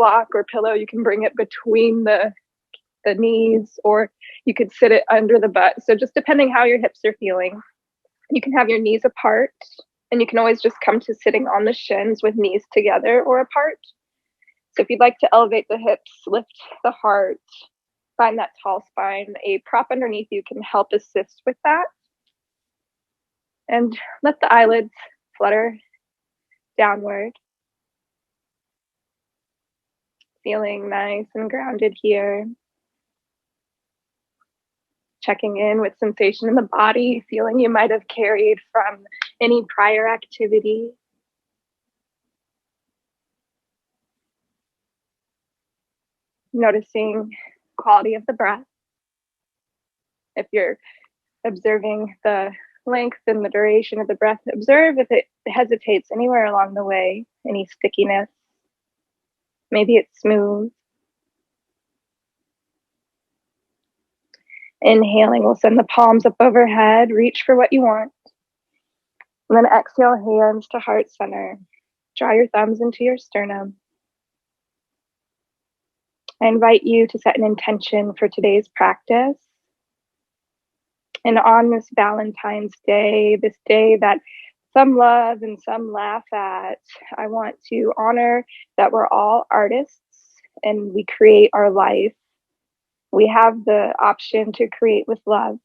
block or pillow. You can bring it between the knees, or you could sit it under the butt. So just depending how your hips are feeling, you can have your knees apart, and you can always just come to sitting on the shins with knees together or apart. So if you'd like to elevate the hips, lift the heart, find that tall spine, a prop underneath you can help assist with that. And let the eyelids flutter downward. Feeling nice and grounded here. Checking in with sensation in the body, feeling you might have carried from any prior activity. Noticing quality of the breath. If you're observing the length and the duration of the breath, observe if it hesitates anywhere along the way, any stickiness. Maybe it's smooth. Inhaling, we'll send the palms up overhead, reach for what you want. And then exhale, hands to heart center. Draw your thumbs into your sternum. I invite you to set an intention for today's practice. And on this Valentine's Day, this day that some love and some laugh at, I want to honor that we're all artists and we create our life. We have the option to create with love.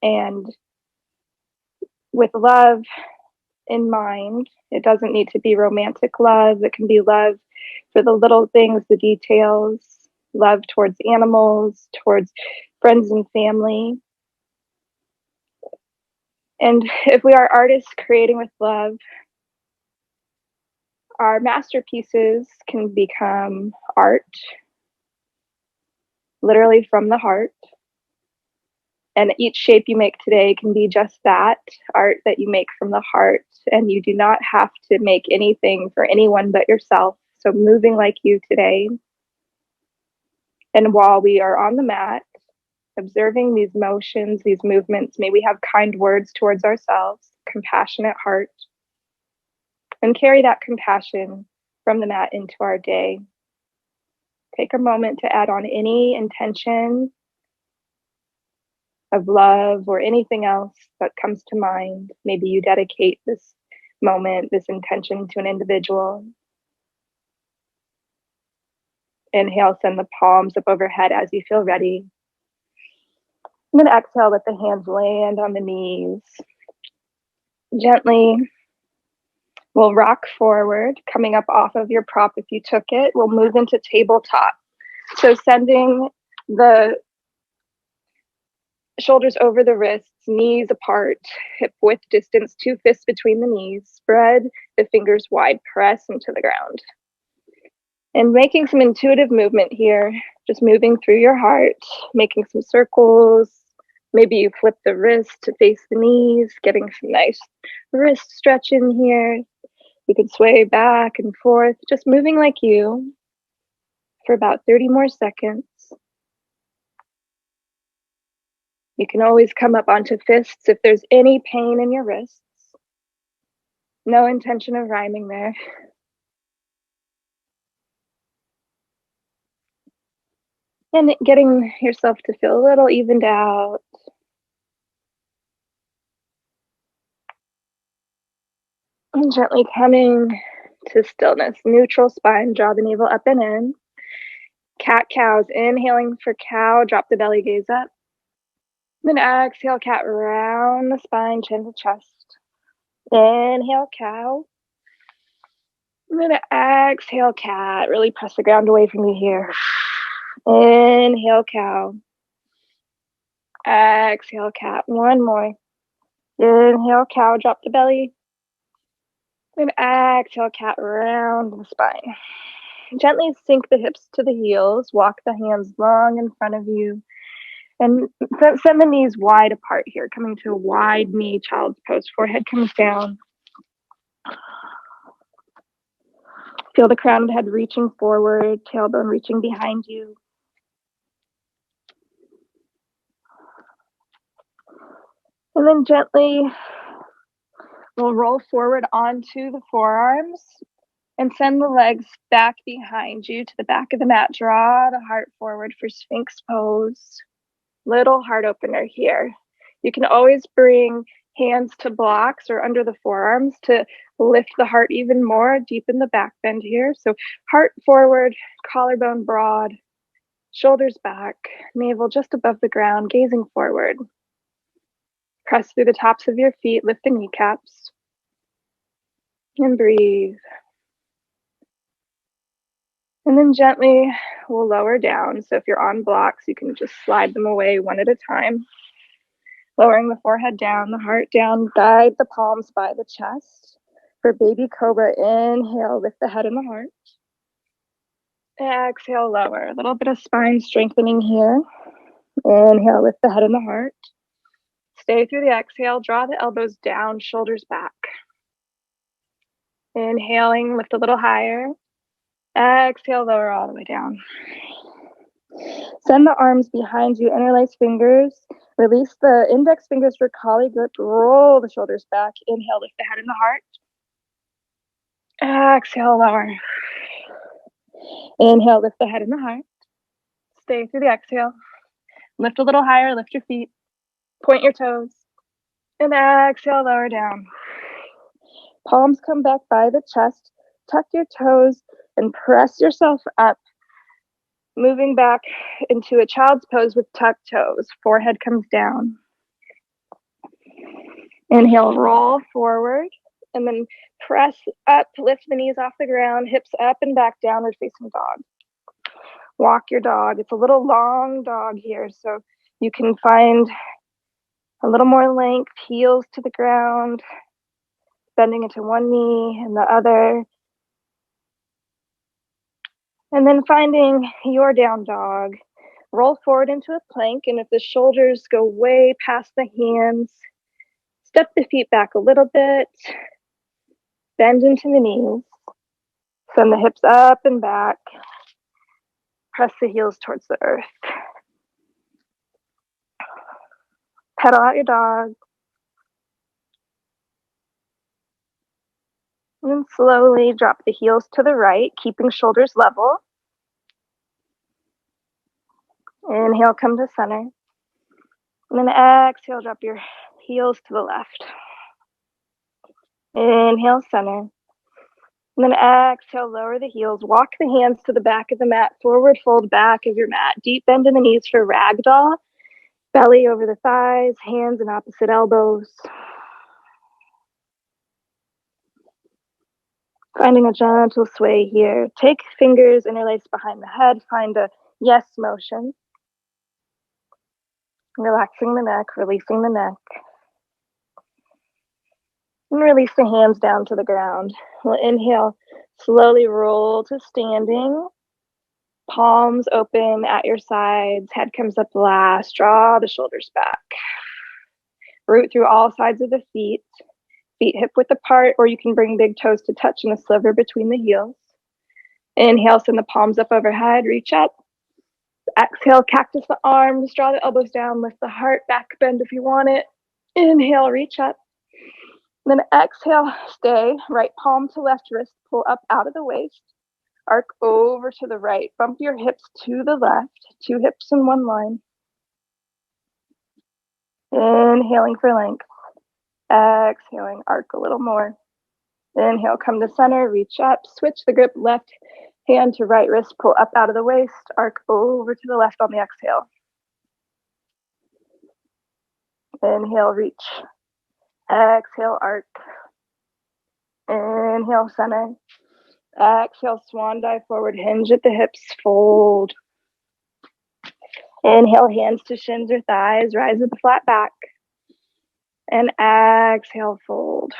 And with love in mind, it doesn't need to be romantic love. It can be love for the little things, the details, love towards animals, towards friends and family. And if we are artists creating with love, our masterpieces can become art, literally from the heart. And each shape you make today can be just that, art that you make from the heart. And you do not have to make anything for anyone but yourself. So moving like you today. And while we are on the mat, observing these motions, these movements, may we have kind words towards ourselves, compassionate heart, and carry that compassion from the mat into our day. Take a moment to add on any intention of love or anything else that comes to mind. Maybe you dedicate this moment, this intention to an individual. Inhale, send the palms up overhead as you feel ready. And then exhale, let the hands land on the knees. Gently, we'll rock forward, coming up off of your prop if you took it. We'll move into tabletop. So sending the shoulders over the wrists, knees apart, hip width distance, 2 fists between the knees. Spread the fingers wide, press into the ground. And making some intuitive movement here, just moving through your heart, making some circles. Maybe you flip the wrist to face the knees, getting some nice wrist stretch in here. You can sway back and forth, just moving like you for about 30 more seconds. You can always come up onto fists if there's any pain in your wrists. No intention of rhyming there. And getting yourself to feel a little evened out. And gently coming to stillness. Neutral spine, draw the navel up and in. Cat cows, inhaling for cow, drop the belly, gaze up. Then exhale, cat, round the spine, chin to chest. Inhale, cow. And then exhale, cat. Really press the ground away from you here. Inhale, cow. Exhale, cat. One more. Inhale, cow, drop the belly. Then exhale, cat, round the spine. Gently sink the hips to the heels. Walk the hands long in front of you. And send the knees wide apart here, coming to a wide knee, child's pose. Forehead comes down. Feel the crown of the head reaching forward, tailbone reaching behind you. And then gently, we'll roll forward onto the forearms. And send the legs back behind you to the back of the mat. Draw the heart forward for Sphinx Pose. Little heart opener here. You can always bring hands to blocks or under the forearms to lift the heart even more, deepen the back bend here. So heart forward, collarbone broad, shoulders back, navel just above the ground, gazing forward. Press through the tops of your feet, lift the kneecaps, and breathe. And then gently we'll lower down. So if you're on blocks, you can just slide them away one at a time. Lowering the forehead down, the heart down, guide the palms by the chest. For baby cobra, inhale, lift the head and the heart. Exhale, lower. A little bit of spine strengthening here. Inhale, lift the head and the heart. Stay through the exhale, draw the elbows down, shoulders back. Inhaling, lift a little higher. Exhale, lower all the way down. Send the arms behind you, interlace fingers. Release the index fingers for collie grip. Roll the shoulders back. Inhale, lift the head and the heart. Exhale, lower. Inhale, lift the head and the heart. Stay through the exhale. Lift a little higher, lift your feet. Point your toes. And exhale, lower down. Palms come back by the chest. Tuck your toes and press yourself up. Moving back into a child's pose with tucked toes. Forehead comes down. Inhale, roll forward. And then press up, lift the knees off the ground, hips up and back, downward facing dog. Walk your dog. It's a little long dog here, so you can find a little more length, heels to the ground, bending into one knee and the other. And then finding your down dog. Roll forward into a plank, and if the shoulders go way past the hands, step the feet back a little bit, bend into the knees, send the hips up and back, press the heels towards the earth. Pedal out your dog. And then slowly drop the heels to the right, keeping shoulders level. Inhale, come to center. And then exhale, drop your heels to the left. Inhale, center. And then exhale, lower the heels. Walk the hands to the back of the mat. Forward fold back of your mat. Deep bend in the knees for ragdoll. Belly over the thighs, hands and opposite elbows. Finding a gentle sway here. Take fingers, interlace behind the head. Find a yes motion. Relaxing the neck, releasing the neck. And release the hands down to the ground. We'll inhale, slowly roll to standing. Palms open at your sides. Head comes up last. Draw the shoulders back. Root through all sides of the feet. Feet hip width apart, or you can bring big toes to touch in a sliver between the heels. Inhale, send the palms up overhead. Reach up. Exhale, cactus the arms. Draw the elbows down. Lift the heart. Back bend if you want it. Inhale, reach up. Then exhale, stay. Right palm to left wrist. Pull up out of the waist. Arc over to the right. Bump your hips to the left. Two hips in one line. Inhaling for length. Exhaling, arc a little more. Inhale, come to center, reach up. Switch the grip, left hand to right wrist. Pull up out of the waist. Arc over to the left on the exhale. Inhale, reach. Exhale, arc. Inhale, center. Exhale, swan dive forward, hinge at the hips, fold. Inhale, hands to shins or thighs, rise with the flat back. And exhale, fold.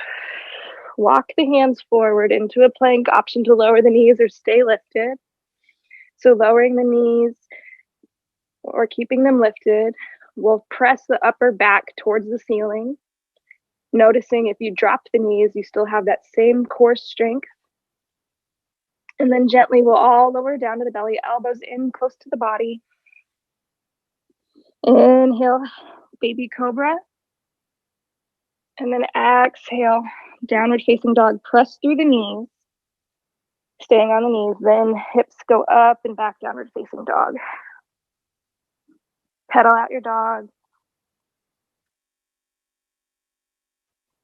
Walk the hands forward into a plank, option to lower the knees or stay lifted. So lowering the knees or keeping them lifted, we'll press the upper back towards the ceiling. Noticing if you drop the knees, you still have that same core strength. And then gently we'll all lower down to the belly, elbows in close to the body. Inhale, baby cobra. And then exhale, downward facing dog. Press through the knees. Staying on the knees, then hips go up and back, downward facing dog. Pedal out your dog.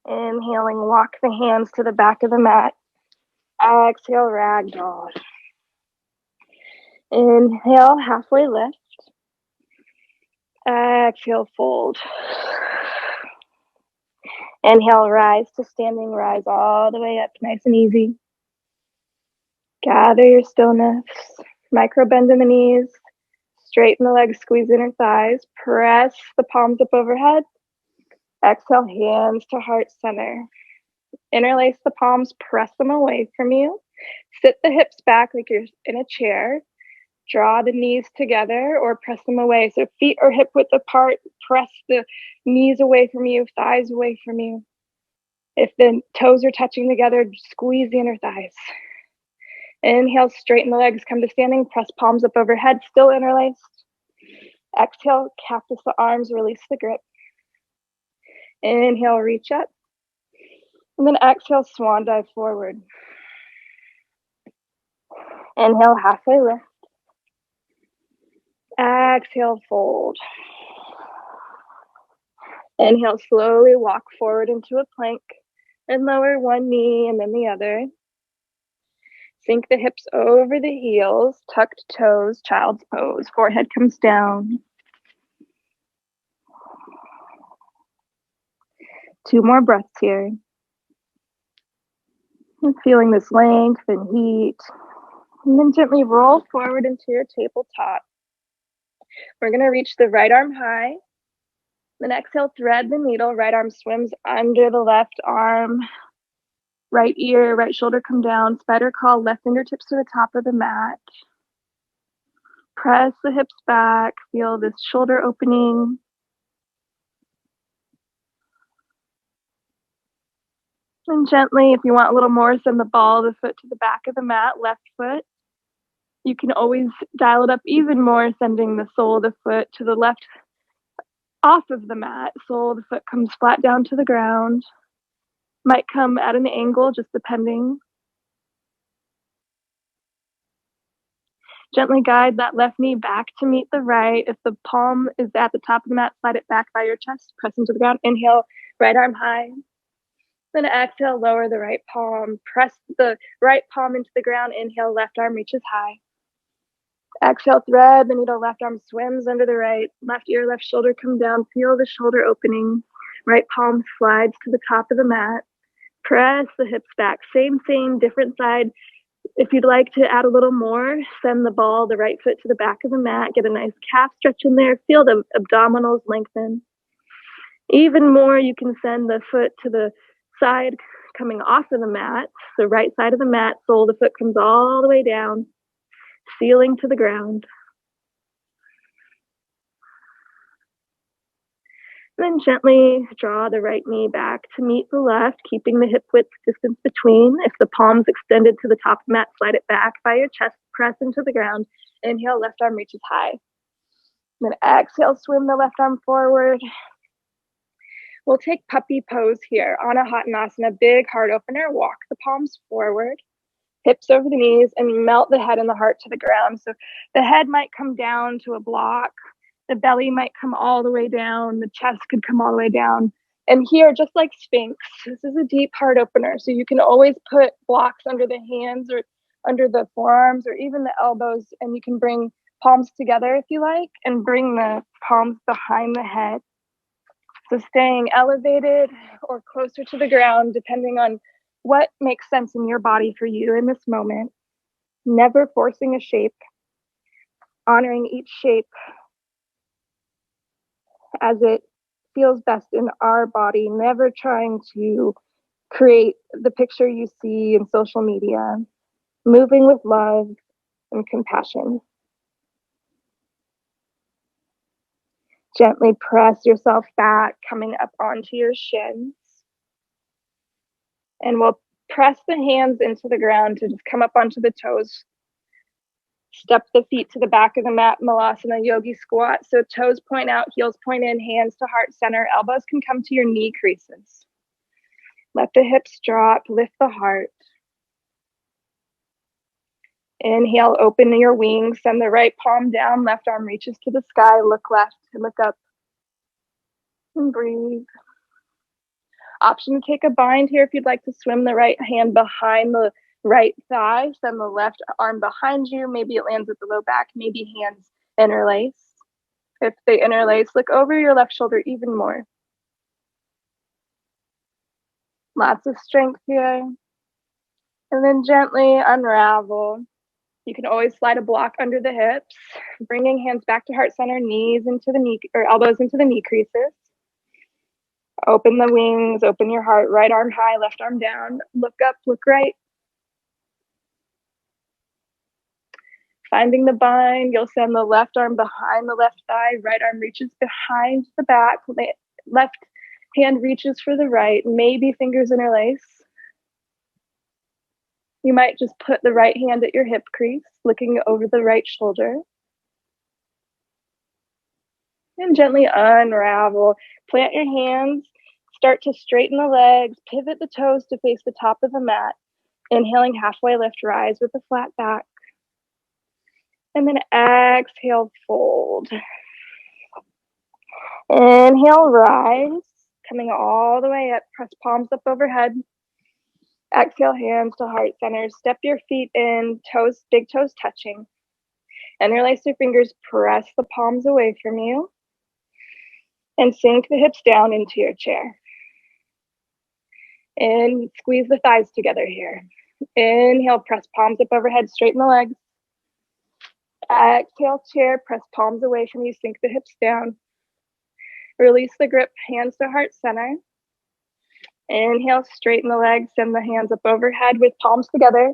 Inhaling, walk the hands to the back of the mat. Exhale, ragdoll. Inhale, halfway lift. Exhale, fold. Inhale, rise to standing, rise all the way up, nice and easy. Gather your stillness. Micro bend in the knees. Straighten the legs, squeeze inner thighs. Press the palms up overhead. Exhale, hands to heart center. Interlace the palms, press them away from you. Sit the hips back like you're in a chair. Draw the knees together or press them away. So feet are hip width apart. Press the knees away from you, thighs away from you. If the toes are touching together, squeeze the inner thighs. Inhale, straighten the legs, come to standing. Press palms up overhead, still interlaced. Exhale, cactus the arms, release the grip. Inhale, reach up. And then exhale, swan dive forward. Inhale, halfway lift. Exhale, fold. Inhale, slowly walk forward into a plank and lower one knee and then the other. Sink the hips over the heels, tucked toes, child's pose. Forehead comes down. 2 more breaths here. And feeling this length and heat. And then gently roll forward into your tabletop. We're going to reach the right arm high. Then exhale, thread the needle. Right arm swims under the left arm. Right ear, right shoulder come down. Spider crawl, left fingertips to the top of the mat. Press the hips back. Feel this shoulder opening. And gently, if you want a little more, send the ball of the foot to the back of the mat, left foot. You can always dial it up even more, sending the sole of the foot to the left off of the mat. Sole of the foot comes flat down to the ground. Might come at an angle, just depending. Gently guide that left knee back to meet the right. If the palm is at the top of the mat, slide it back by your chest, press into the ground. Inhale, right arm high. Then exhale, lower the right palm. Press the right palm into the ground. Inhale, left arm reaches high. Exhale, thread the needle, left arm swims under the right. Left ear, left shoulder come down. Feel the shoulder opening. Right palm slides to the top of the mat. Press the hips back. Same, different side. If you'd like to add a little more, send the ball, the right foot to the back of the mat. Get a nice calf stretch in there. Feel the abdominals lengthen. Even more, you can send the foot to the side coming off of the mat. The right side of the mat, sole of the foot comes all the way down, sealing to the ground. Then gently draw the right knee back to meet the left, keeping the hip width distance between. If the palm's extended to the top of the mat, slide it back by your chest, press into the ground. Inhale, left arm reaches high. Then exhale, swim the left arm forward. We'll take puppy pose here. Anahatanasana, big heart opener. Walk the palms forward, hips over the knees, and melt the head and the heart to the ground. So the head might come down to a block. The belly might come all the way down. The chest could come all the way down. And here, just like Sphinx, this is a deep heart opener. So you can always put blocks under the hands or under the forearms or even the elbows. And you can bring palms together if you like and bring the palms behind the head. So staying elevated or closer to the ground, depending on what makes sense in your body for you in this moment. Never forcing a shape, honoring each shape as it feels best in our body, never trying to create the picture you see in social media, moving with love and compassion. Gently press yourself back, coming up onto your shins. And we'll press the hands into the ground to just come up onto the toes. Step the feet to the back of the mat, Malasana, yogi squat. So toes point out, heels point in, hands to heart center. Elbows can come to your knee creases. Let the hips drop, lift the heart. Inhale, open your wings, send the right palm down, left arm reaches to the sky, look left and look up and breathe. Option to take a bind here if you'd like to swim the right hand behind the right thigh, send the left arm behind you, maybe it lands at the low back, maybe hands interlace. If they interlace, look over your left shoulder even more. Lots of strength here. And then gently unravel. You can always slide a block under the hips, bringing hands back to heart center, knees into the knee, or elbows into the knee creases. Open the wings, open your heart, right arm high, left arm down, look up, look right. Finding the bind, you'll send the left arm behind the left thigh, right arm reaches behind the back, left hand reaches for the right, maybe fingers interlace. You might just put the right hand at your hip crease, looking over the right shoulder. And gently unravel. Plant your hands, start to straighten the legs, pivot the toes to face the top of the mat. Inhaling, halfway lift, rise with a flat back. And then exhale, fold. Inhale, rise, coming all the way up, press palms up overhead. Exhale, hands to heart center. Step your feet in, toes, big toes touching. Interlace your fingers, press the palms away from you. And sink the hips down into your chair. And squeeze the thighs together here. Inhale, press palms up overhead, straighten the legs. Exhale, chair, press palms away from you, sink the hips down. Release the grip, hands to heart center. Inhale, straighten the legs, send the hands up overhead with palms together.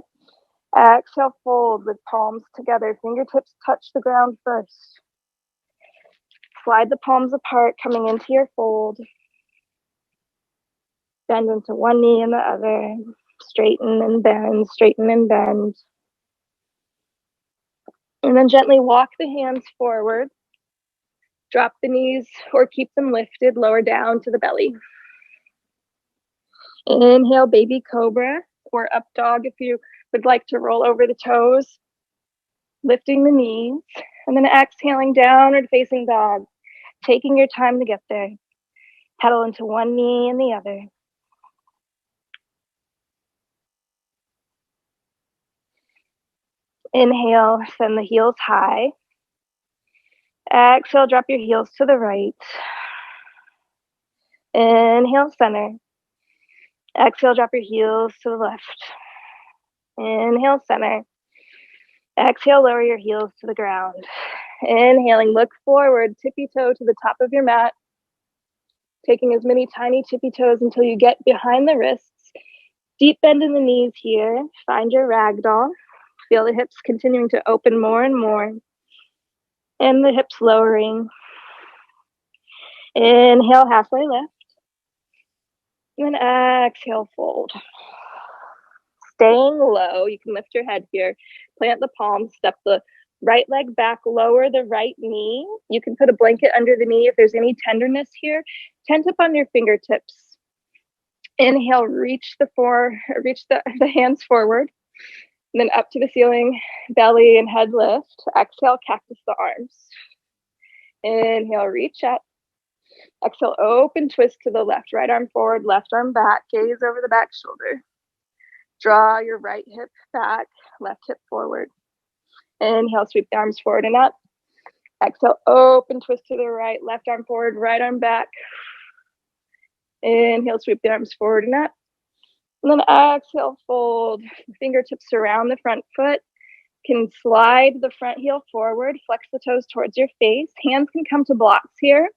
Exhale, fold with palms together. Fingertips touch the ground first. Slide the palms apart, coming into your fold. Bend into one knee and the other. Straighten and bend, straighten and bend. And then gently walk the hands forward. Drop the knees or keep them lifted, lower down to the belly. Inhale, baby cobra, or up dog if you would like to roll over the toes. Lifting the knees, and then exhaling, downward facing dog. Taking your time to get there. Pedal into one knee and the other. Inhale, send the heels high. Exhale, drop your heels to the right. Inhale, center. Exhale, drop your heels to the left. Inhale, center. Exhale, lower your heels to the ground. Inhaling, look forward, tippy toe to the top of your mat. Taking as many tiny tippy toes until you get behind the wrists. Deep bend in the knees here. Find your ragdoll. Feel the hips continuing to open more and more. And the hips lowering. Inhale, halfway lift. And then exhale, fold. Staying low, you can lift your head here. Plant the palms, step the right leg back, lower the right knee. You can put a blanket under the knee if there's any tenderness here. Tent up on your fingertips. Inhale, reach the hands forward. And then up to the ceiling, belly and head lift. Exhale, cactus the arms. Inhale, reach up. Exhale, open twist to the left. Right arm forward, left arm back. Gaze over the back shoulder. Draw your right hip back, left hip forward. Inhale, sweep the arms forward and up. Exhale, open twist to the right, left arm forward, right arm back. Inhale, sweep the arms forward and up. And then exhale, fold. Fingertips around the front foot. Can slide the front heel forward, flex the toes towards your face. Hands can come to blocks here.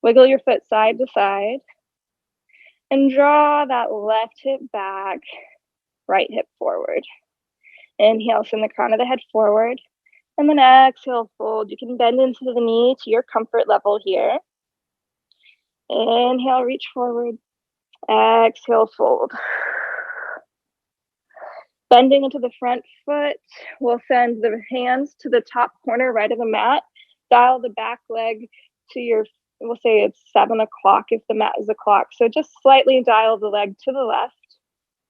Wiggle your foot side to side. And draw that left hip back, right hip forward. Inhale, send the crown of the head forward. And then exhale, fold. You can bend into the knee to your comfort level here. Inhale, reach forward. Exhale, fold. Bending into the front foot, we'll send the hands to the top corner right of the mat. Dial the back leg to your, we'll say it's 7 o'clock if the mat is a clock. So just slightly dial the leg to the left.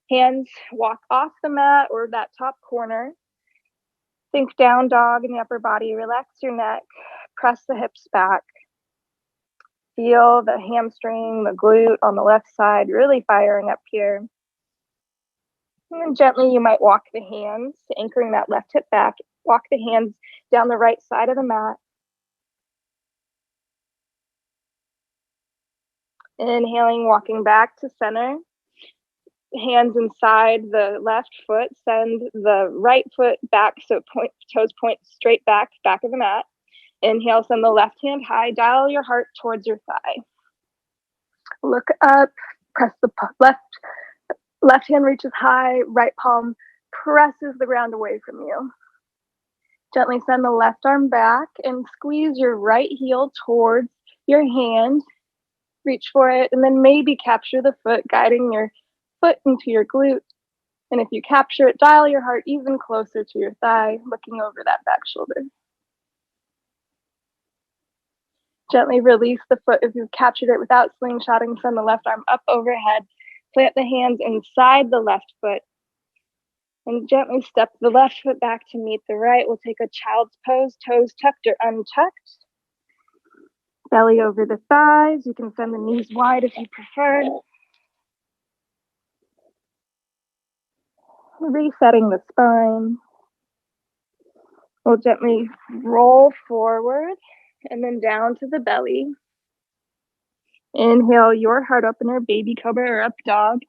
Hands walk off the mat or that top corner. Think down dog in the upper body. Relax your neck. Press the hips back. Feel the hamstring, the glute on the left side really firing up here. And then gently you might walk the hands, anchoring that left hip back. Walk the hands down the right side of the mat. Inhaling, walking back to center. Hands inside the left foot. Send the right foot back so toes point straight back of the mat. Inhale, send the left hand high. Dial your heart towards your thigh. Look up, press the left hand reaches high, right palm presses the ground away from you. Gently send the left arm back and squeeze your right heel towards your hand. Reach for it, and then maybe capture the foot, guiding your foot into your glute. And if you capture it, dial your heart even closer to your thigh, looking over that back shoulder. Gently release the foot if you've captured it without slingshotting. Send the left arm up overhead. Plant the hands inside the left foot. And gently step the left foot back to meet the right. We'll take a child's pose, toes tucked or untucked. Belly over the thighs. You can send the knees wide if you prefer. Resetting the spine. We'll gently roll forward and then down to the belly. Inhale your heart opener, baby cobra or up dog.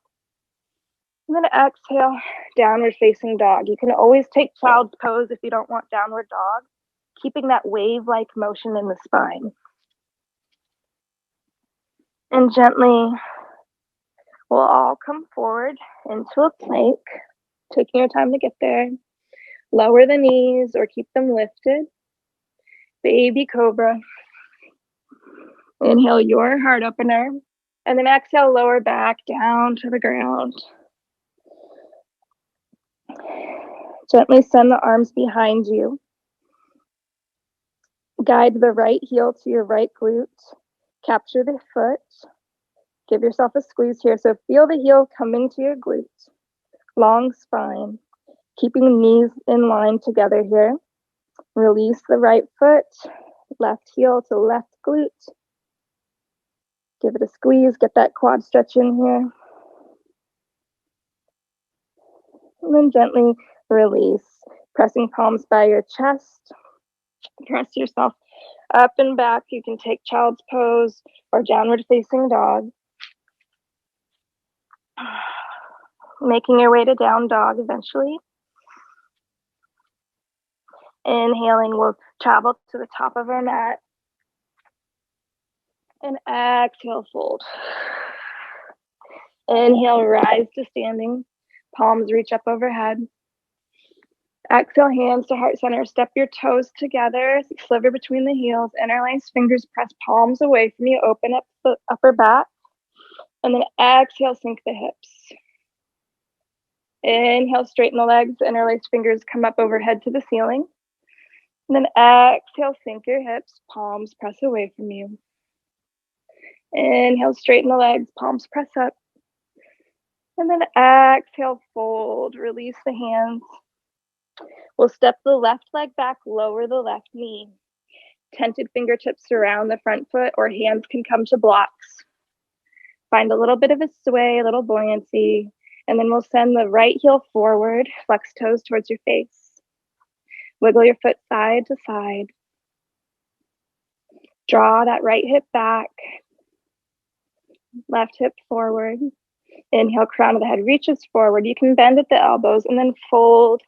And then exhale, downward facing dog. You can always take child's pose if you don't want downward dog, keeping that wave-like motion in the spine. And gently, we'll all come forward into a plank, taking your time to get there. Lower the knees or keep them lifted. Baby cobra. Inhale your heart opener. And then exhale, lower back down to the ground. Gently send the arms behind you. Guide the right heel to your right glute. Capture the foot. Give yourself a squeeze here. So feel the heel coming to your glute. Long spine. Keeping the knees in line together here. Release the right foot. Left heel to left glute. Give it a squeeze. Get that quad stretch in here. And then gently release. Pressing palms by your chest. Press yourself up and back. You can take child's pose or downward facing dog. Making your way to down dog eventually. Inhaling, we'll travel to the top of our mat. And exhale, fold. Inhale, rise to standing. Palms reach up overhead. Exhale, hands to heart center. Step your toes together. Sliver between the heels. Interlace fingers. Press palms away from you. Open up the upper back. And then exhale, sink the hips. Inhale, straighten the legs. Interlace fingers come up overhead to the ceiling. And then exhale, sink your hips. Palms press away from you. Inhale, straighten the legs. Palms press up. And then exhale, fold. Release the hands. We'll step the left leg back, lower the left knee. Tented fingertips surround the front foot, or hands can come to blocks. Find a little bit of a sway, a little buoyancy, and then we'll send the right heel forward, flex toes towards your face. Wiggle your foot side to side. Draw that right hip back, left hip forward. Inhale, crown of the head reaches forward. You can bend at the elbows and then fold.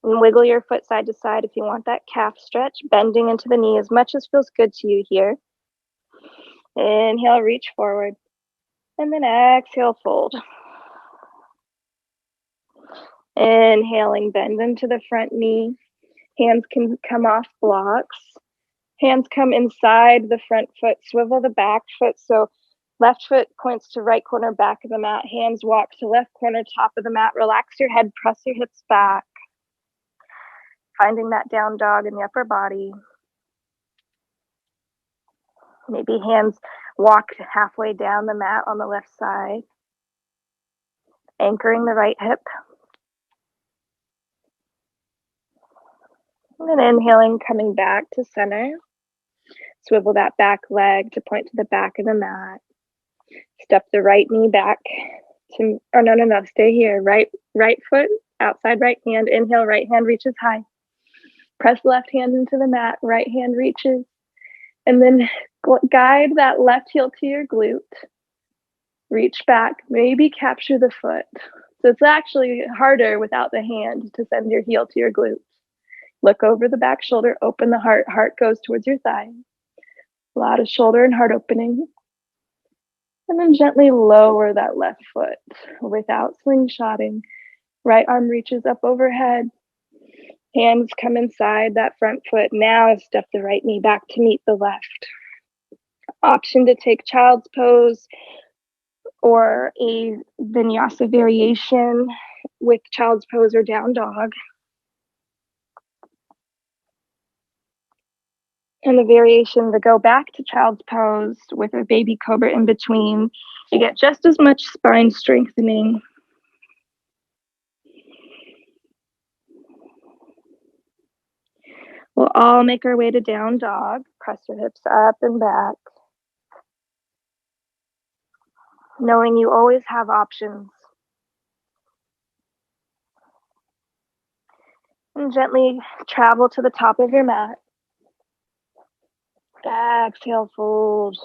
And wiggle your foot side to side if you want that calf stretch, bending into the knee as much as feels good to you here. Inhale, reach forward. And then exhale, fold. Inhaling, bend into the front knee. Hands can come off blocks. Hands come inside the front foot. Swivel the back foot. So left foot points to right corner, back of the mat. Hands walk to left corner, top of the mat. Relax your head, press your hips back. Finding that down dog in the upper body. Maybe hands Walk halfway down the mat on the left side, anchoring the right hip. And then inhaling, coming back to center. Swivel that back leg to point to the back of the mat. Step the right knee back to, oh no, stay here. Right foot, outside right hand. Inhale, right hand reaches high. Press left hand into the mat, right hand reaches. And then guide that left heel to your glute. Reach back, maybe capture the foot. So it's actually harder without the hand to send your heel to your glute. Look over the back shoulder, open the heart. Heart goes towards your thigh. A lot of shoulder and heart opening. And then gently lower that left foot without slingshotting. Right arm reaches up overhead. Hands come inside that front foot. Now step the right knee back to meet the left. Option to take child's pose or a vinyasa variation with child's pose or down dog. And the variation to go back to child's pose with a baby cobra in between, you get just as much spine strengthening. We'll all make our way to down dog. Press your hips up and back. Knowing you always have options. And gently travel to the top of your mat. Exhale, fold.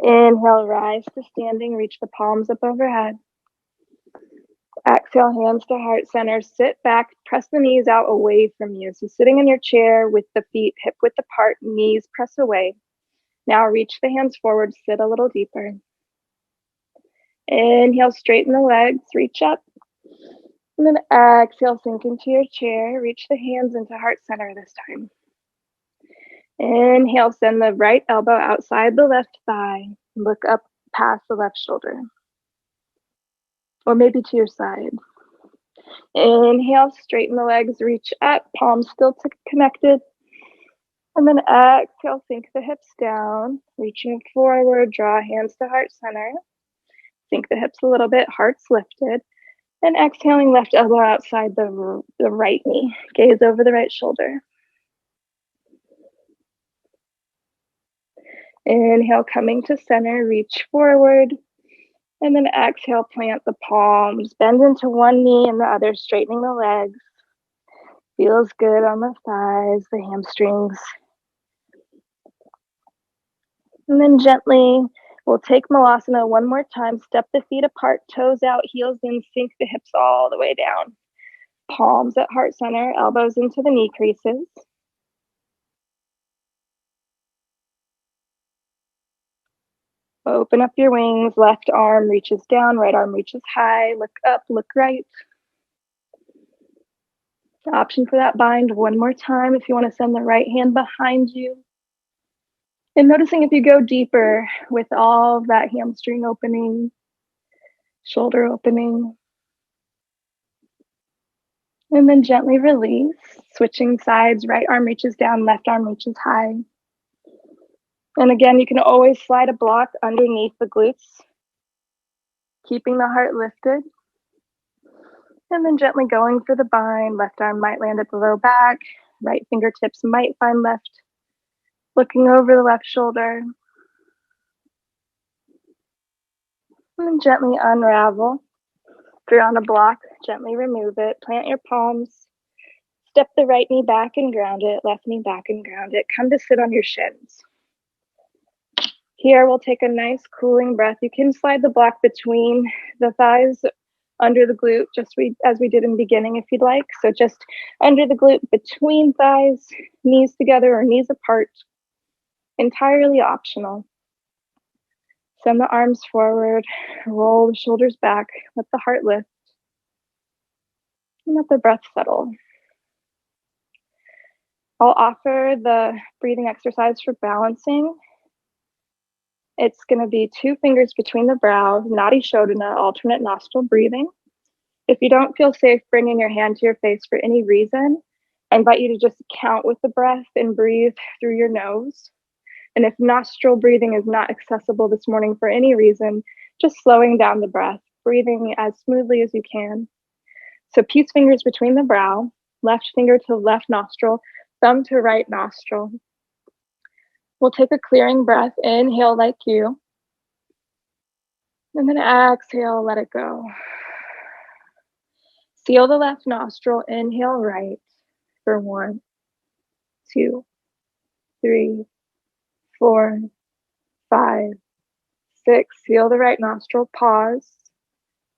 Inhale, rise to standing, reach the palms up overhead. Exhale, hands to heart center. Sit back, press the knees out away from you. So sitting in your chair with the feet hip width apart, knees press away. Now reach the hands forward, sit a little deeper. Inhale, straighten the legs, reach up. And then exhale, sink into your chair. Reach the hands into heart center this time. Inhale, send the right elbow outside the left thigh. Look up past the left shoulder. Or maybe to your side. Inhale, straighten the legs, reach up, palms still connected. And then exhale, sink the hips down, reaching forward, draw hands to heart center. Sink the hips a little bit, heart's lifted. And exhaling, left elbow outside the right knee. Gaze over the right shoulder. Inhale, coming to center, reach forward. And then exhale, plant the palms, bend into one knee and the other, straightening the legs. Feels good on the thighs, the hamstrings. And then gently, we'll take Malasana one more time. Step the feet apart, toes out, heels in, sink the hips all the way down. Palms at heart center, elbows into the knee creases. Open up your wings, left arm reaches down, right arm reaches high. Look up, look right. Option for that bind one more time if you want to send the right hand behind you. And noticing if you go deeper with all of that hamstring opening, shoulder opening. And then gently release, switching sides, right arm reaches down, left arm reaches high. And again, you can always slide a block underneath the glutes, keeping the heart lifted. And then gently going for the bind, left arm might land at the low back, right fingertips might find left, looking over the left shoulder. And then gently unravel. If you're on a block, gently remove it, plant your palms, step the right knee back and ground it, left knee back and ground it. Come to sit on your shins. Here, we'll take a nice cooling breath. You can slide the block between the thighs under the glute, just as we did in the beginning if you'd like. So just under the glute, between thighs, knees together or knees apart. Entirely optional. Send the arms forward, roll the shoulders back, let the heart lift, and let the breath settle. I'll offer the breathing exercise for balancing. It's going to be 2 fingers between the brows, Nadi Shodhana, alternate nostril breathing. If you don't feel safe bringing your hand to your face for any reason, I invite you to just count with the breath and breathe through your nose. And if nostril breathing is not accessible this morning for any reason, just slowing down the breath, breathing as smoothly as you can. So peace fingers between the brow, left finger to left nostril, thumb to right nostril. We'll take a clearing breath, inhale like you, and then exhale, let it go. Seal the left nostril, inhale right for 1, 2, 3, 4, 5, 6. Seal the right nostril, pause.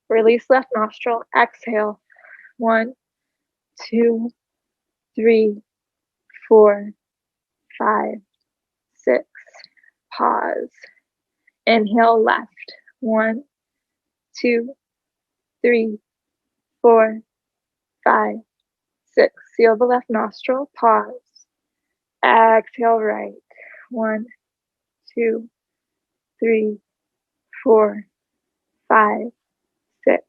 Release left nostril, exhale. 1, 2, 3, 4, 5, 6. Pause. Inhale left. 1, 2, 3, 4, 5, 6. Seal the left nostril, pause. Exhale right. 1, 2, 3, 4, 5, 6.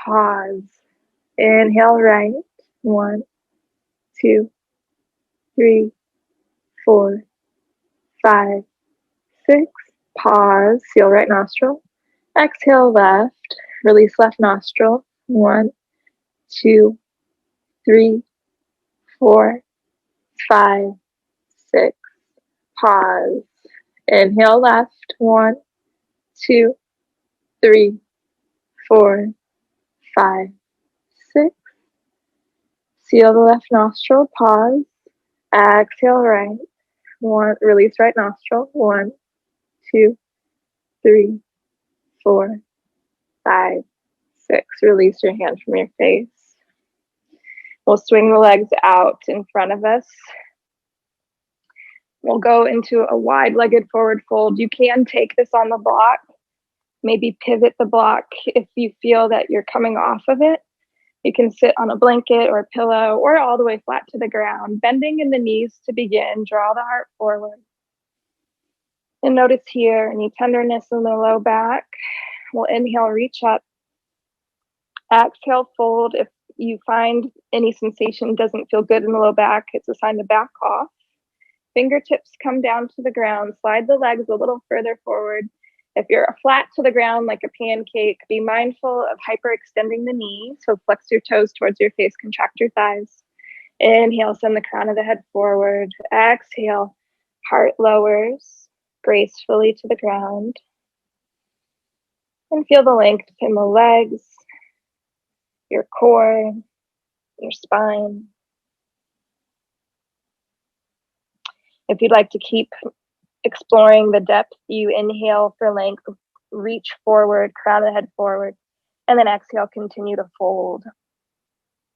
Pause. Inhale right. 1, 2, 3, 4, 5, 6. Pause. Seal right nostril. Exhale left. Release left nostril. 1, 2, 3, 4, 5, 6. Pause. Inhale left. 1, 2, 3, 4, 5, 6. Seal the left nostril. Pause. Exhale right. 1. Release right nostril. 1, 2, 3, 4, 5, 6. Release your hand from your face. We'll swing the legs out in front of us. We'll go into a wide-legged forward fold. You can take this on the block. Maybe pivot the block if you feel that you're coming off of it. You can sit on a blanket or a pillow or all the way flat to the ground, bending in the knees to begin. Draw the heart forward. And notice here any tenderness in the low back. We'll inhale, reach up. Exhale, fold. If you find any sensation doesn't feel good in the low back, it's a sign to back off. Fingertips come down to the ground. Slide the legs a little further forward. If you're flat to the ground like a pancake, be mindful of hyperextending the knee. So flex your toes towards your face, contract your thighs. Inhale, send the crown of the head forward. Exhale, heart lowers gracefully to the ground. And feel the length in the legs, your core, your spine. If you'd like to keep exploring the depth, you inhale for length, reach forward, crown of the head forward, and then exhale, continue to fold.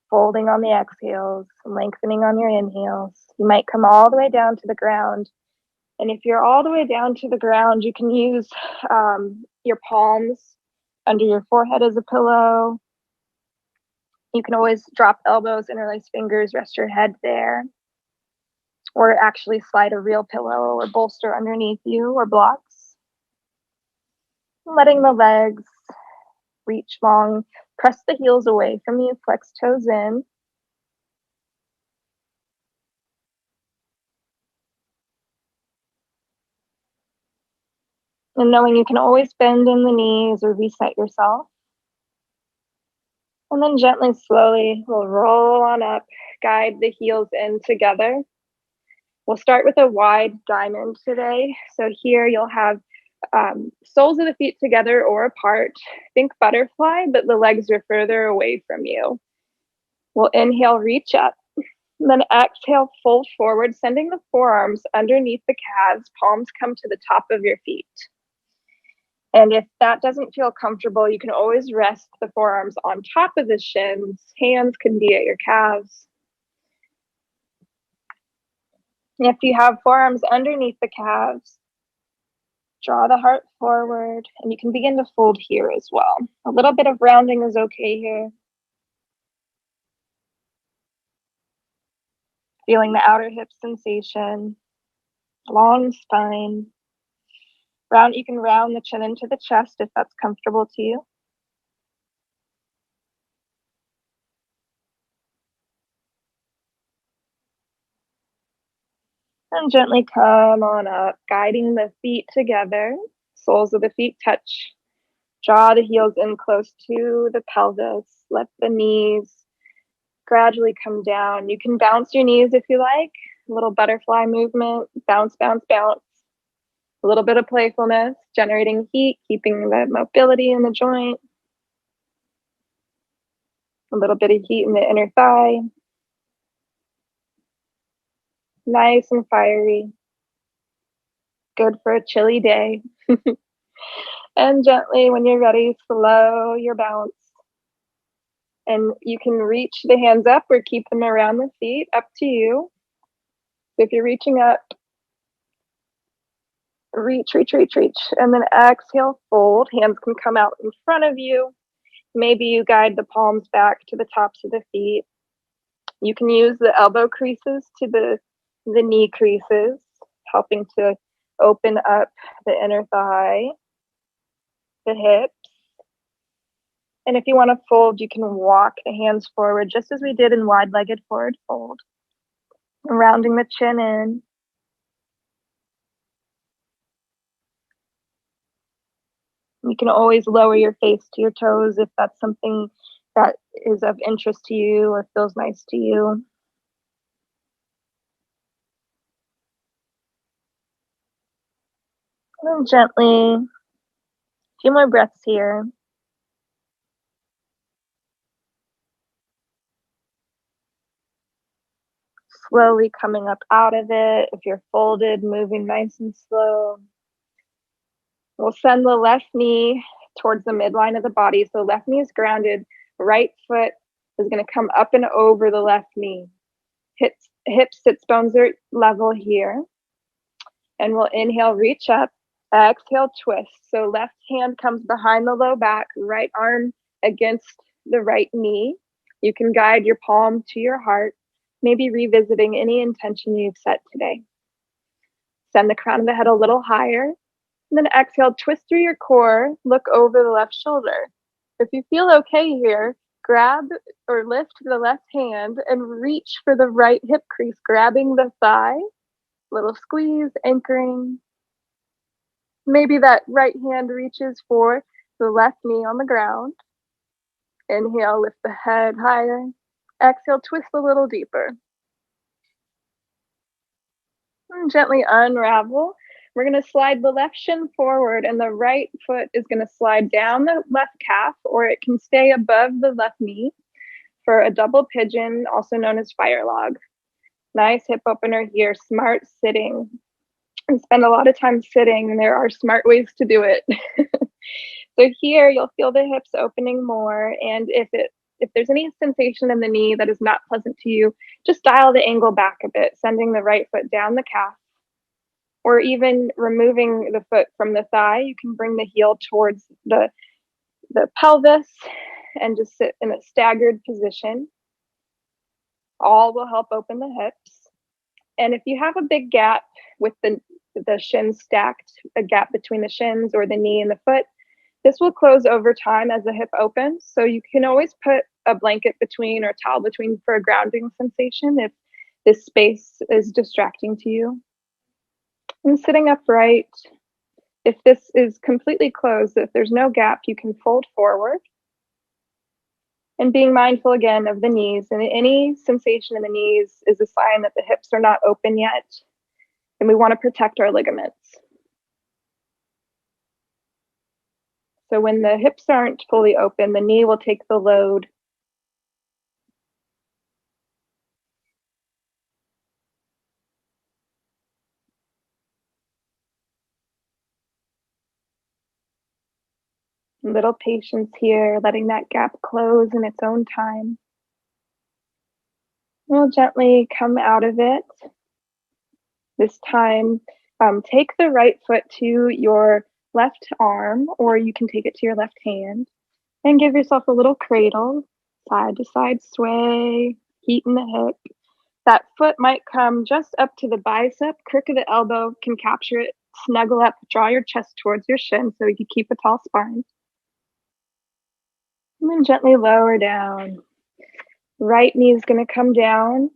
Folding on the exhales, lengthening on your inhales. You might come all the way down to the ground. And if you're all the way down to the ground, you can use your palms under your forehead as a pillow. You can always drop elbows, interlace fingers, rest your head there. Or actually slide a real pillow or bolster underneath you or blocks. Letting the legs reach long. Press the heels away from you. Flex toes in. And knowing you can always bend in the knees or reset yourself. And then gently, slowly, we'll roll on up. Guide the heels in together. We'll start with a wide diamond today. So here you'll have soles of the feet together or apart. Think butterfly, but the legs are further away from you. We'll inhale, reach up. And then exhale, fold forward, sending the forearms underneath the calves. Palms come to the top of your feet. And if that doesn't feel comfortable, you can always rest the forearms on top of the shins. Hands can be at your calves. If you have forearms underneath the calves, draw the heart forward, and you can begin to fold here as well. A little bit of rounding is okay here. Feeling the outer hip sensation, long spine. You can round the chin into the chest if that's comfortable to you. And gently come on up, guiding the feet together. Soles of the feet touch. Draw the heels in close to the pelvis. Let the knees gradually come down. You can bounce your knees if you like. A little butterfly movement. Bounce, bounce, bounce. A little bit of playfulness, generating heat, keeping the mobility in the joint. A little bit of heat in the inner thigh. Nice and fiery. Good for a chilly day. And gently, when you're ready, slow your bounce. And you can reach the hands up or keep them around the feet, up to you. So if you're reaching up, reach, reach, reach, reach. And then exhale, fold. Hands can come out in front of you. Maybe you guide the palms back to the tops of the feet. You can use the elbow creases to the knee creases, helping to open up the inner thigh, the hips. And if you want to fold, you can walk the hands forward, just as we did in wide-legged forward fold. Rounding the chin in. You can always lower your face to your toes if that's something that is of interest to you or feels nice to you. And then gently, a few more breaths here. Slowly coming up out of it. If you're folded, moving nice and slow. We'll send the left knee towards the midline of the body. So left knee is grounded. Right foot is going to come up and over the left knee. Hips, sits bones are level here. And we'll inhale, reach up. Exhale, twist. So left hand comes behind the low back, right arm against the right knee. You can guide your palm to your heart, maybe revisiting any intention you've set today. Send the crown of the head a little higher. And then exhale, twist through your core, look over the left shoulder. If you feel okay here, grab or lift the left hand and reach for the right hip crease, grabbing the thigh. Little squeeze, anchoring. Maybe that right hand reaches for the left knee on the ground. Inhale, lift the head higher. Exhale, twist a little deeper. And gently unravel. We're going to slide the left shin forward and the right foot is going to slide down the left calf, or it can stay above the left knee for a double pigeon, also known as fire log. Nice hip opener here, smart sitting. And spend a lot of time sitting, and there are smart ways to do it. So here you'll feel the hips opening more, and if there's any sensation in the knee that is not pleasant to you, just dial the angle back a bit, sending the right foot down the calf, or even removing the foot from the thigh. You can bring the heel towards the pelvis and just sit in a staggered position. All will help open the hips. And if you have a big gap with the shins stacked, a gap between the shins or the knee and the foot, this will close over time as the hip opens. So you can always put a blanket between or towel between for a grounding sensation if this space is distracting to you. And sitting upright, if this is completely closed, if there's no gap, you can fold forward. And being mindful again of the knees, and any sensation in the knees is a sign that the hips are not open yet, and we want to protect our ligaments. So when the hips aren't fully open, the knee will take the load. Little patience here, letting that gap close in its own time. We'll gently come out of it. This time, take the right foot to your left arm, or you can take it to your left hand, and give yourself a little cradle, side to side sway, heat in the hip. That foot might come just up to the bicep, crook of the elbow can capture it, snuggle up, draw your chest towards your shin so you can keep a tall spine. And then gently lower down. Right knee is going to come down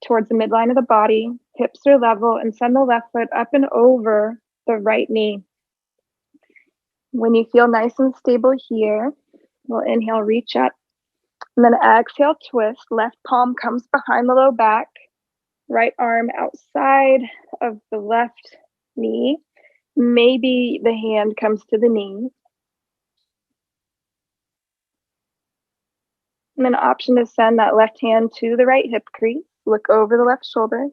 towards the midline of the body. Hips are level, and send the left foot up and over the right knee. When you feel nice and stable here, we'll inhale, reach up, and then exhale, twist. Left palm comes behind the low back, right arm outside of the left knee. Maybe the hand comes to the knee. And then option to send that left hand to the right hip crease. Look over the left shoulder.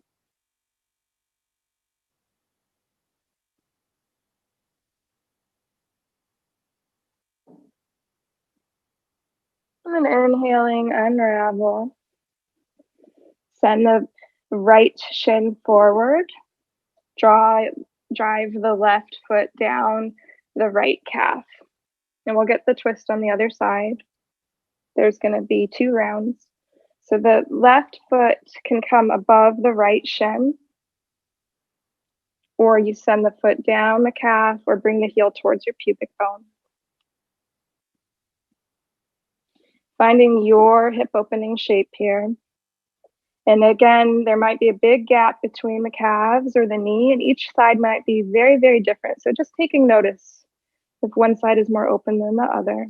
And then inhaling, unravel. Send the right shin forward. Drive the left foot down the right calf. And we'll get the twist on the other side. There's going to be 2 rounds. So the left foot can come above the right shin, or you send the foot down the calf or bring the heel towards your pubic bone. Finding your hip opening shape here. And again, there might be a big gap between the calves or the knee, and each side might be very, very different. So just taking notice if one side is more open than the other.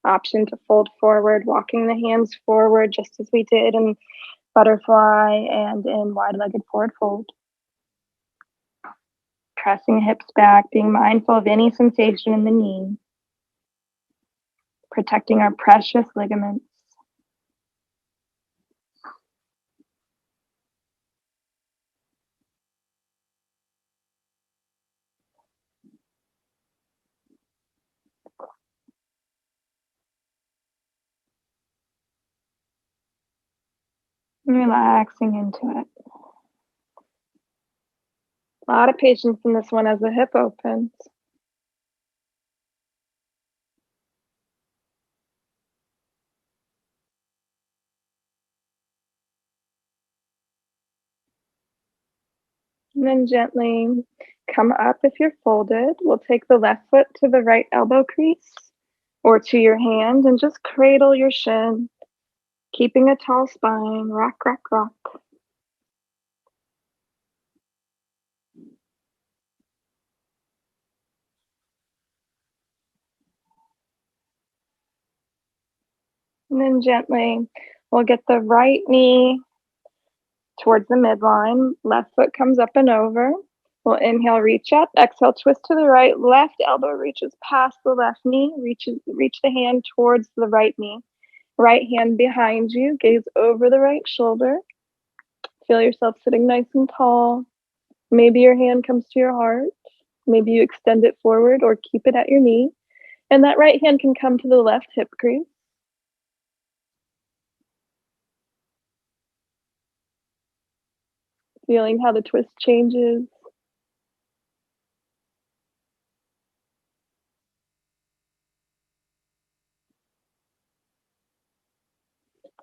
Option to fold forward, walking the hands forward just as we did in butterfly and in wide-legged forward fold. Pressing hips back, being mindful of any sensation in the knee. Protecting our precious ligaments. And relaxing into it. A lot of patience in this one as the hip opens. And then gently come up if you're folded. We'll take the left foot to the right elbow crease or to your hand and just cradle your shin, keeping a tall spine. Rock, rock, rock. And then gently, we'll get the right knee towards the midline. Left foot comes up and over. We'll inhale, reach up. Exhale, twist to the right. Left elbow reaches past the left knee. Reach the hand towards the right knee. Right hand behind you. Gaze over the right shoulder. Feel yourself sitting nice and tall. Maybe your hand comes to your heart. Maybe you extend it forward or keep it at your knee. And that right hand can come to the left hip crease. Feeling how the twist changes.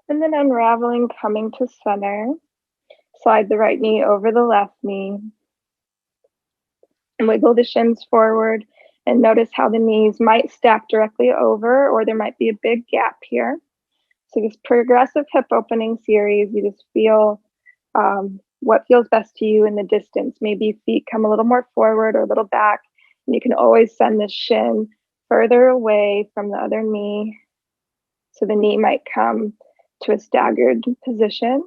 And then unraveling, coming to center. Slide the right knee over the left knee. And wiggle the shins forward. And notice how the knees might stack directly over, or there might be a big gap here. So this progressive hip opening series, you just feel what feels best to you in the distance. Maybe feet come a little more forward or a little back. And you can always send the shin further away from the other knee. So the knee might come to a staggered position.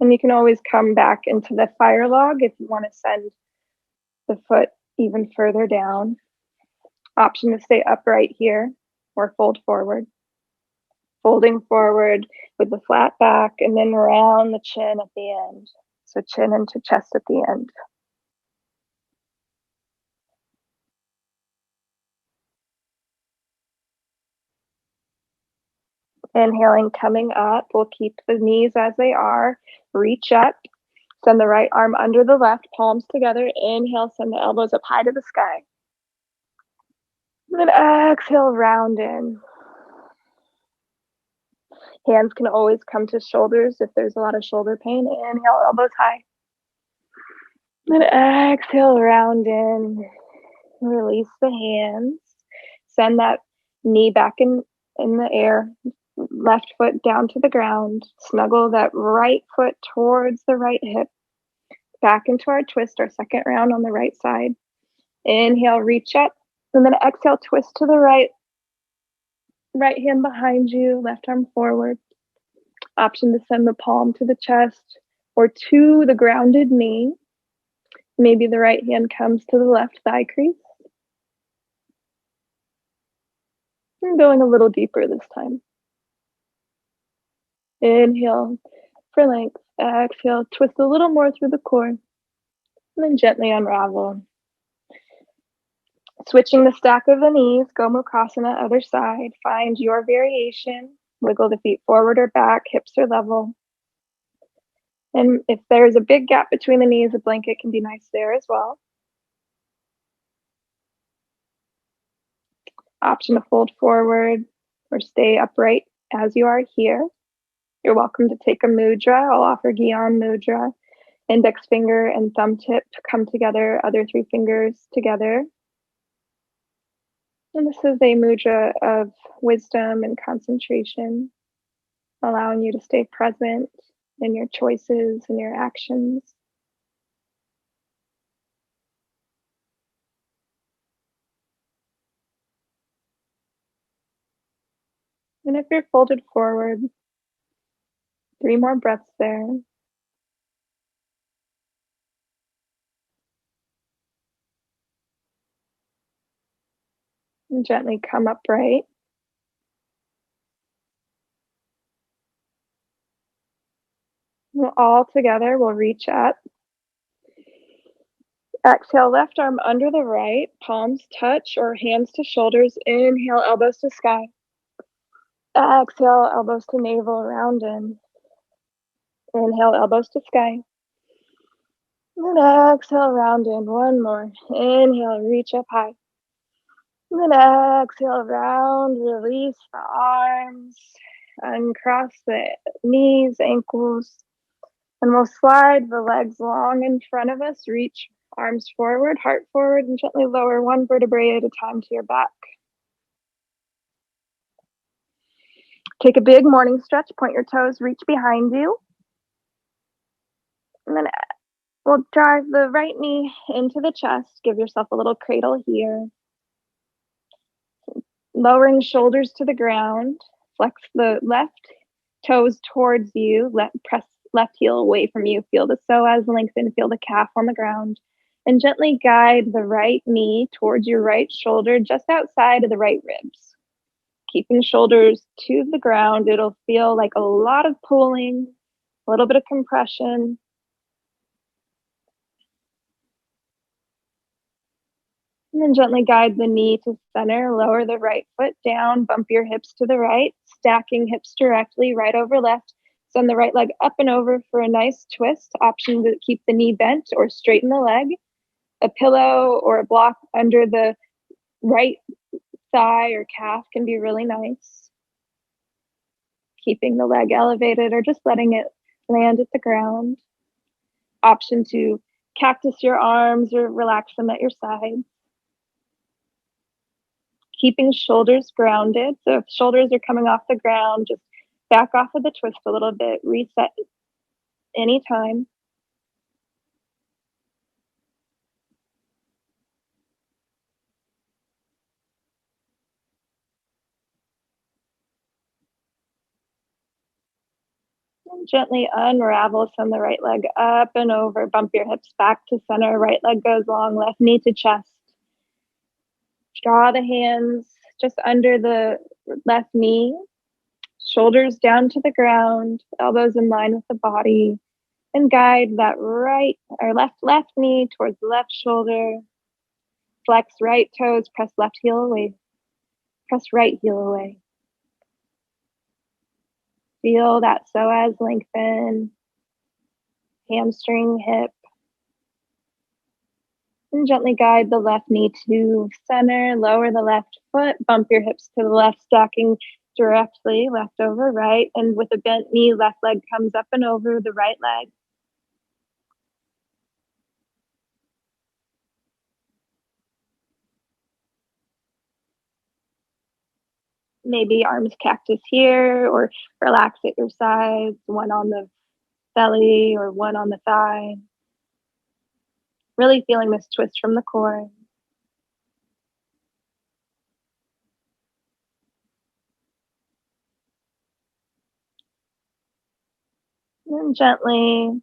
And you can always come back into the fire log if you want to send the foot even further down. Option to stay upright here or fold forward. Folding forward with the flat back and then round the chin at the end. So chin into chest at the end. Inhaling, coming up. We'll keep the knees as they are. Reach up. Send the right arm under the left, palms together. Inhale, send the elbows up high to the sky. And then exhale, round in. Hands can always come to shoulders if there's a lot of shoulder pain. Inhale, elbows high. And exhale, round in. Release the hands. Send that knee back in the air. left foot down to the ground. Snuggle that right foot towards the right hip. Back into our twist, our second round on the right side. Inhale, reach up. And then exhale, twist to the right. Right hand behind you, left arm forward. Option to send the palm to the chest or to the grounded knee. Maybe the right hand comes to the left thigh crease. And going a little deeper this time. Inhale for length. Exhale, twist a little more through the core. And then gently unravel. Switching the stack of the knees, Gomukhasana, other side. Find your variation. Wiggle the feet forward or back, hips are level. And if there's a big gap between the knees, a blanket can be nice there as well. Option to fold forward or stay upright as you are here. You're welcome to take a mudra. I'll offer Gyan mudra. Index finger and thumb tip come together, other three fingers together. And this is a mudra of wisdom and concentration, allowing you to stay present in your choices and your actions. And if you're folded forward, 3 more breaths there. And gently come upright. All together, we'll reach up. Exhale, left arm under the right, palms touch or hands to shoulders. Inhale, elbows to sky. Exhale, elbows to navel, round in. Inhale, elbows to sky. And then exhale, round in. One more. Inhale, reach up high. And then exhale, round, release the arms. Uncross the knees, ankles. And we'll slide the legs long in front of us. Reach arms forward, heart forward, and gently lower one vertebrae at a time to your back. Take a big morning stretch. Point your toes, reach behind you. And then we'll drive the right knee into the chest. Give yourself a little cradle here. Lowering shoulders to the ground. Flex the left toes towards you. Press left heel away from you. Feel the psoas lengthen. Feel the calf on the ground. And gently guide the right knee towards your right shoulder, just outside of the right ribs. Keeping shoulders to the ground. It'll feel like a lot of pulling, a little bit of compression. And then gently guide the knee to center. Lower the right foot down. Bump your hips to the right. Stacking hips directly, right over left. Send the right leg up and over for a nice twist. Option to keep the knee bent or straighten the leg. A pillow or a block under the right thigh or calf can be really nice. Keeping the leg elevated or just letting it land at the ground. Option to cactus your arms or relax them at your sides. Keeping shoulders grounded. So if shoulders are coming off the ground, just back off of the twist a little bit. Reset anytime. And gently unravel. Send the right leg up and over. Bump your hips back to center. Right leg goes long. Left knee to chest. Draw the hands just under the left knee. Shoulders down to the ground. Elbows in line with the body. And guide that right or left knee towards the left shoulder. Flex right toes. Press left heel away. Press right heel away. Feel that psoas lengthen. Hamstring, hip. And gently guide the left knee to center. Lower the left foot. Bump your hips to the left, stacking directly, left over right. And with a bent knee, left leg comes up and over the right leg. maybe arms cactus here, or relax at your sides, one on the belly or one on the thigh. Really feeling this twist from the core. And then gently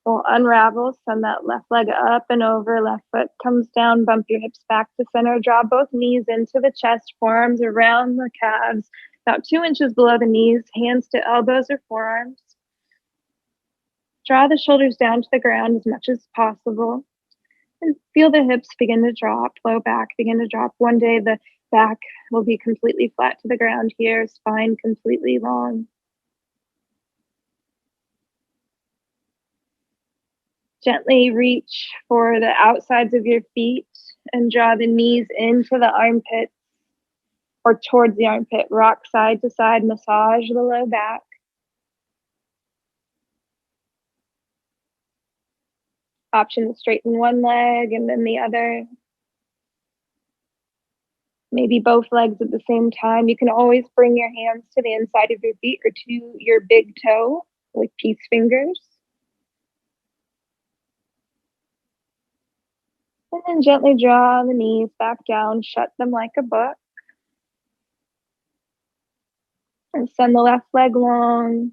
we'll unravel, send that left leg up and over, left foot comes down, bump your hips back to center, draw both knees into the chest, forearms around the calves, about 2 inches below the knees, hands to elbows or forearms. Draw the shoulders down to the ground as much as possible. And feel the hips begin to drop, low back begin to drop. One day the back will be completely flat to the ground here, spine completely long. Gently reach for the outsides of your feet and draw the knees into the armpit or towards the armpit. Rock side to side, massage the low back. Option to straighten one leg and then the other. Maybe both legs at the same time. You can always bring your hands to the inside of your feet or to your big toe with peace fingers. And then gently draw the knees back down, shut them like a book. And send the left leg long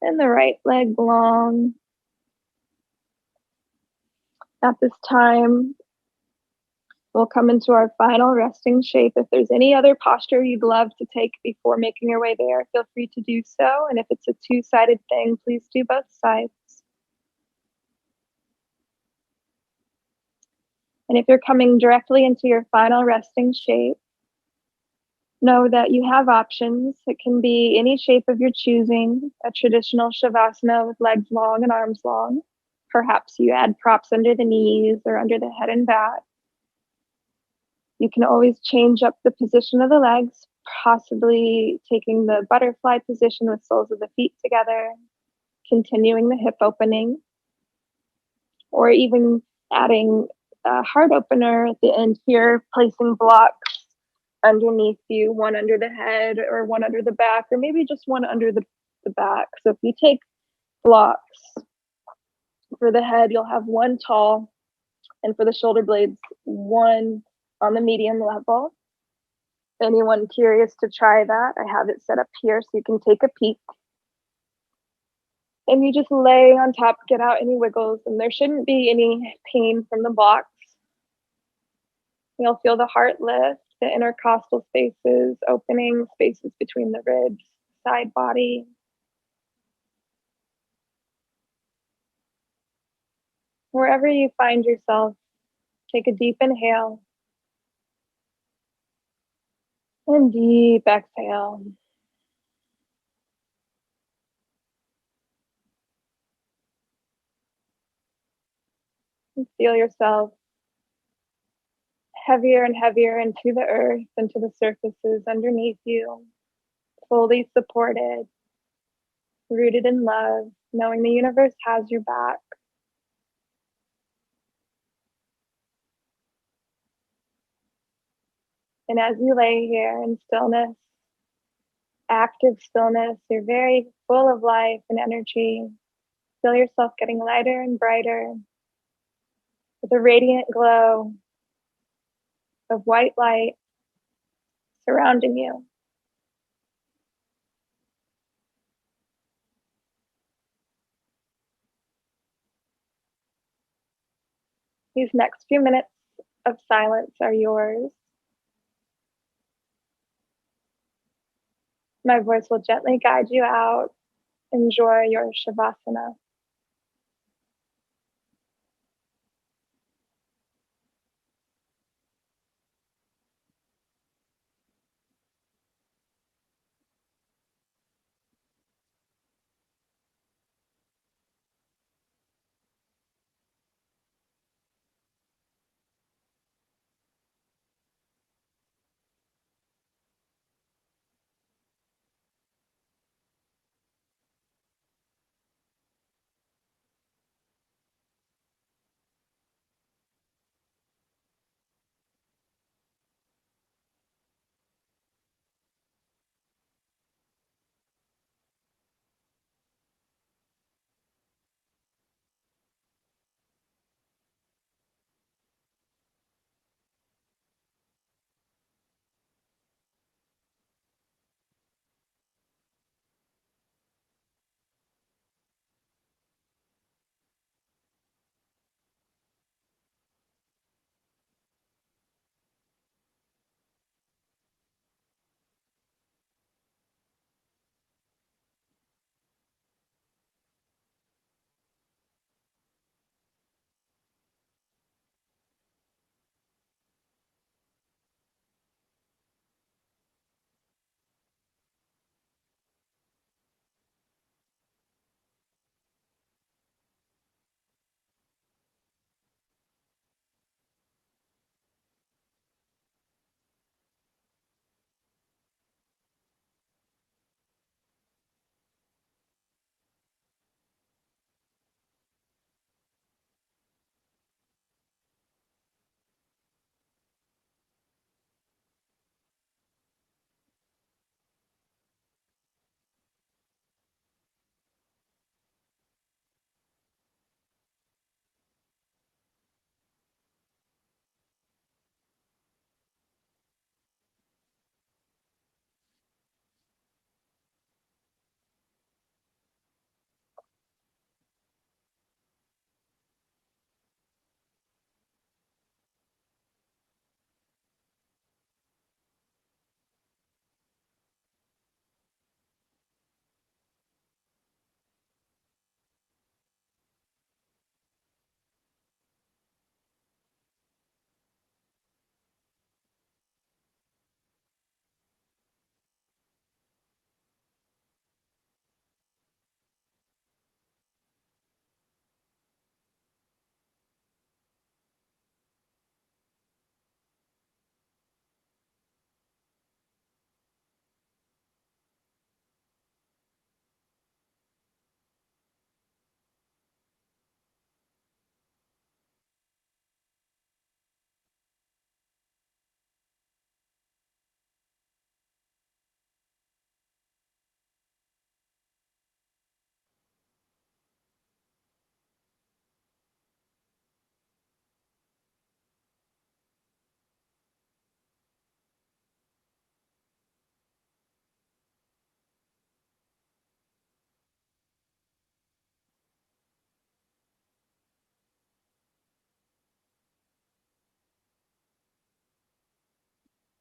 and the right leg long. At this time, we'll come into our final resting shape. If there's any other posture you'd love to take before making your way there, feel free to do so. And if it's a two-sided thing, please do both sides. And if you're coming directly into your final resting shape, know that you have options. It can be any shape of your choosing, a traditional Shavasana with legs long and arms long. Perhaps you add props under the knees or under the head and back. You can always change up the position of the legs, possibly taking the butterfly position with soles of the feet together, continuing the hip opening, or even adding a heart opener at the end here, placing blocks underneath you, one under the head or one under the back, or maybe just one under the back. So if you take blocks for the head, you'll have one tall, and for the shoulder blades, one on the medium level. Anyone curious to try that, I have it set up here so you can take a peek. And you just lay on top, get out any wiggles, and there shouldn't be any pain from the blocks. You'll feel the heart lift, the intercostal spaces, opening spaces between the ribs, side body. Wherever you find yourself, take a deep inhale and deep exhale. And feel yourself heavier and heavier into the earth, into the surfaces underneath you, fully supported, rooted in love, knowing the universe has your back. And as you lay here in stillness, active stillness, you're very full of life and energy. Feel yourself getting lighter and brighter with a radiant glow of white light surrounding you. These next few minutes of silence are yours. My voice will gently guide you out. Enjoy your Shavasana.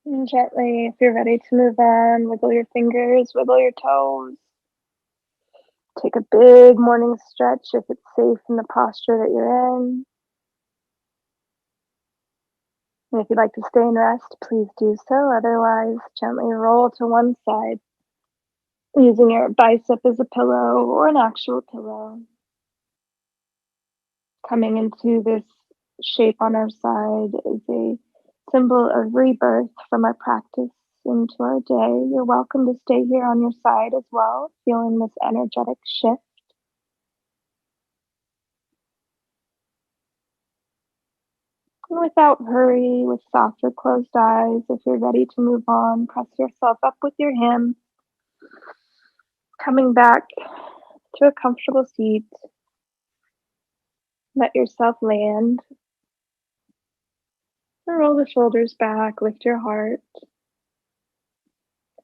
And gently, if you're ready to move on, wiggle your fingers, wiggle your toes. Take a big morning stretch if it's safe in the posture that you're in. And if you'd like to stay and rest, please do so. Otherwise, gently roll to one side, using your bicep as a pillow or an actual pillow. Coming into this shape on our side is a symbol of rebirth from our practice into our day. You're welcome to stay here on your side as well, feeling this energetic shift. And without hurry, with softer closed eyes, if you're ready to move on, press yourself up with your hands, coming back to a comfortable seat. Let yourself land. Roll the shoulders back, lift your heart.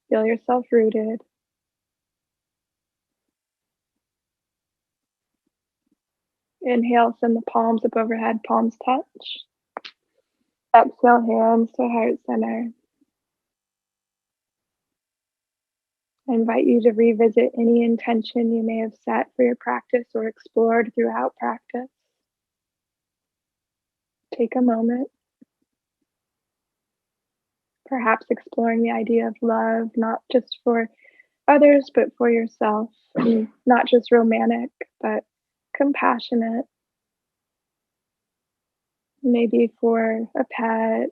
Feel yourself rooted. Inhale, send the palms up overhead, palms touch. Exhale, hands to heart center. I invite you to revisit any intention you may have set for your practice or explored throughout practice. Take a moment, perhaps exploring the idea of love, not just for others, but for yourself. Not just romantic, but compassionate. Maybe for a pet,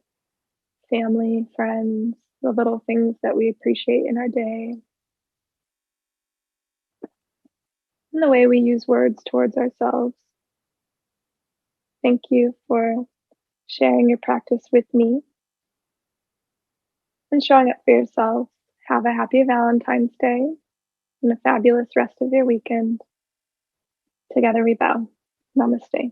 family, friends, the little things that we appreciate in our day, and the way we use words towards ourselves. Thank you for sharing your practice with me and showing up for yourself. Have a happy Valentine's Day and a fabulous rest of your weekend. Together we bow. Namaste.